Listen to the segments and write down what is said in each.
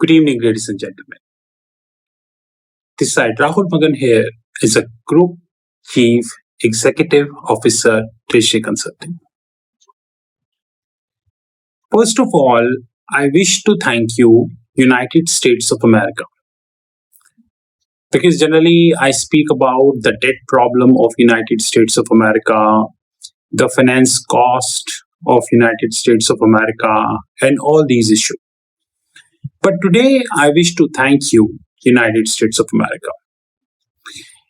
Good evening, ladies and gentlemen. This side, Rahul Magan here is a Group Chief Executive Officer, Treasury Consulting. First of all, I wish to thank you, United States of America, because generally I speak about the debt problem of United States of America, the finance cost of United States of America, and all these issues. But today I wish to thank you, United States of America.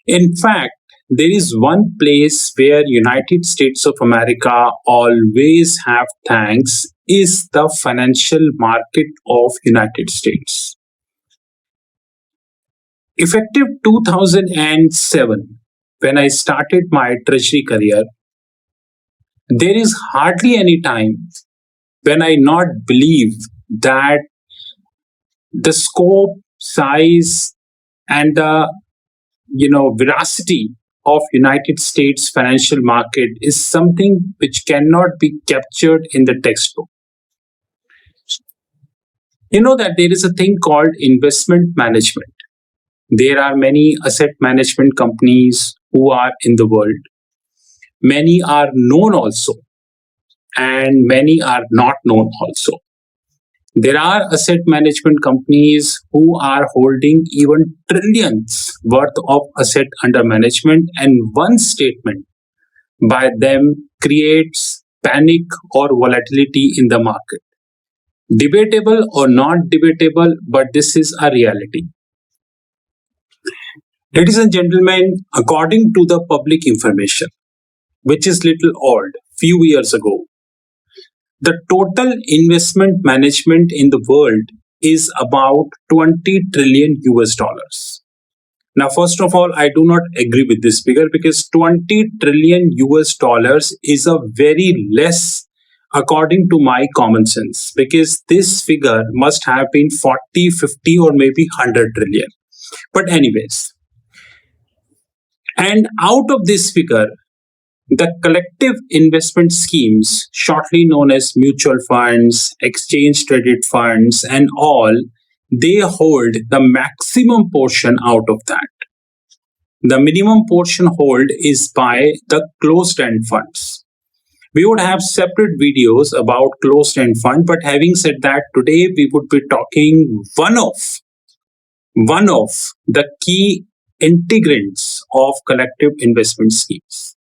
In fact, there is one place where United States of America always have thanks is the financial market of United States. Effective 2007, when I started my treasury career, there is hardly any time when I not believe that the scope, size, and the veracity of United States financial market is something which cannot be captured in the textbook. You know that there is a thing called investment management. There are many asset management companies who are in the world. Many are known also, and many are not known also. There are asset management companies who are holding even trillions worth of asset under management, and one statement by them creates panic or volatility in the market. Debatable or not debatable, but this is a reality. Ladies and gentlemen, according to the public information, which is little old, few years ago, the total investment management in the world is about 20 trillion US dollars. Now, first of all, I do not agree with this figure because 20 trillion US dollars is a very less according to my common sense, because this figure must have been 40, 50, or maybe 100 trillion. But anyways, and out of this figure, the collective investment schemes, shortly known as mutual funds, exchange traded funds, and all, they hold the maximum portion out of that. The minimum portion hold is by the closed-end funds. We would have separate videos about closed-end fund, but having said that, today we would be talking one of the key integrants of collective investment schemes.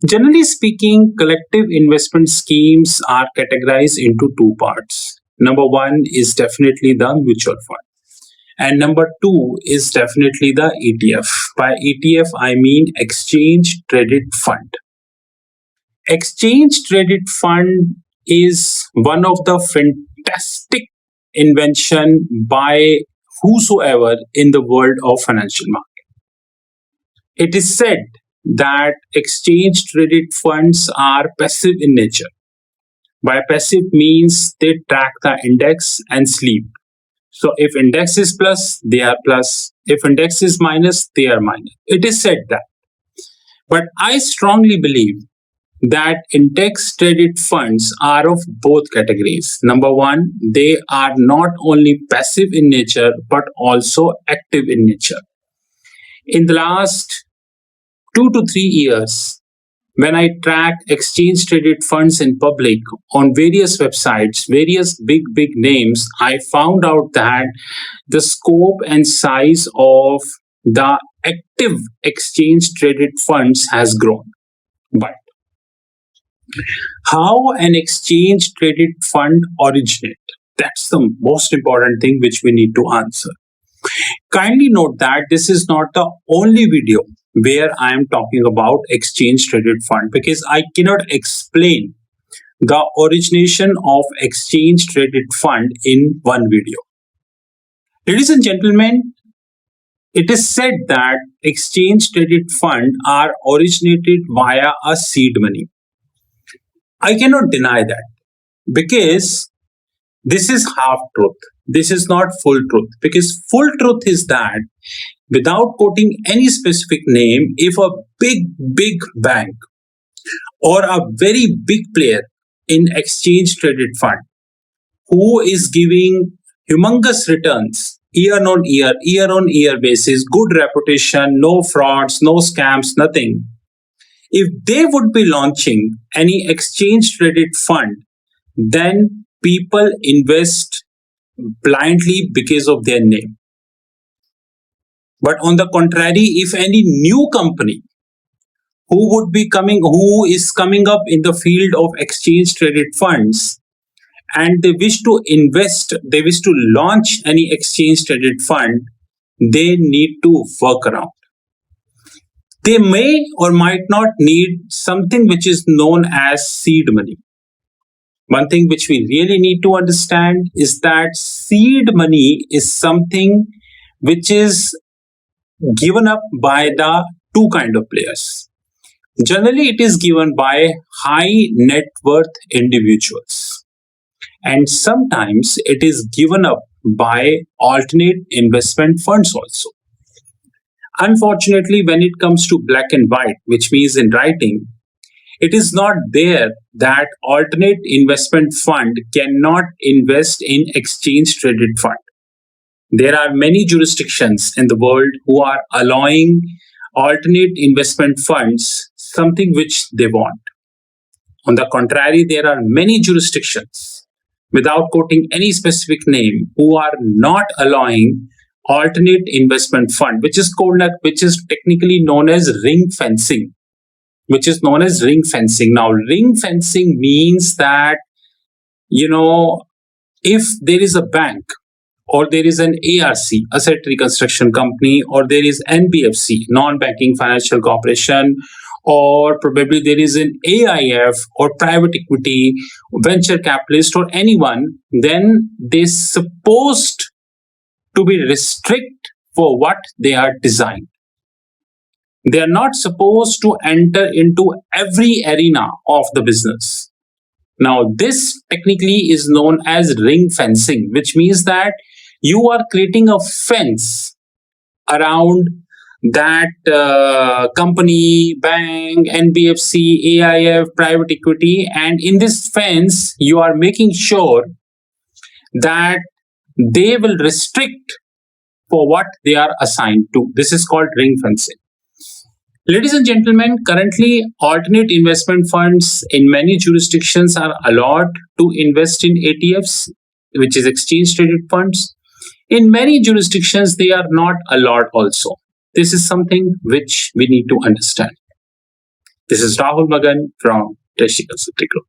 Generally speaking, collective investment schemes are categorized into two parts. Number one is definitely the mutual fund. And number two is definitely the ETF. By ETF, I mean exchange traded fund. Exchange traded fund is one of the fantastic invention by whosoever in the world of financial market. It is said that exchange traded funds are passive in nature. By passive means they track the index and sleep. So if index is plus, they are plus. If index is minus, they are minus. It is said that. But I strongly believe that index traded funds are of both categories. Number one, they are not only passive in nature, but also active in nature. In the last 2 to 3 years, when I track exchange traded funds in public on various websites, various big names, I found out that the scope and size of the active exchange traded funds has grown. But how an exchange traded fund originate? That's the most important thing which we need to answer. Kindly note that this is not the only video where I am talking about exchange traded fund, because I cannot explain the origination of exchange traded fund in one video. Ladies and gentlemen, it is said that exchange traded fund are originated via a seed money. I cannot deny that, because this is half truth. This is not full truth, because full truth is that without quoting any specific name, if a big bank or a very big player in exchange traded fund who is giving humongous returns year on year basis, good reputation, no frauds, no scams, nothing. If they would be launching any exchange traded fund, then people invest blindly because of their name. But on the contrary, if any new company who is coming up in the field of exchange traded funds, and they wish to launch any exchange traded fund, they need to work around. They may or might not need something which is known as seed money. One thing which we really need to understand is that seed money is something which is given up by the two kind of players. Generally, it is given by high net worth individuals, and sometimes it is given up by alternate investment funds also. Unfortunately, when it comes to black and white, which means in writing, it is not there that alternate investment fund cannot invest in exchange traded fund. There are many jurisdictions in the world who are allowing alternate investment funds something which they want. On the contrary, there are many jurisdictions, without quoting any specific name, who are not allowing alternate investment fund, which is technically known as ring fencing. Now, ring fencing means that, if there is a bank, or there is an ARC, asset reconstruction company, or there is NBFC, non-banking financial corporation, or probably there is an AIF or private equity, venture capitalist, or anyone, then they're supposed to be restrict for what they are designed. They are not supposed to enter into every arena of the business. Now, this technically is known as ring fencing, which means that you are creating a fence around that company, bank, NBFC, AIF, private equity, and in this fence, you are making sure that they will restrict for what they are assigned to. This is called ring fencing. Ladies and gentlemen, currently alternate investment funds in many jurisdictions are allowed to invest in ETFs, which is exchange traded funds. In many jurisdictions, they are not allowed also. This is something which we need to understand. This is Rahul Magan from Teshi Consulting Group.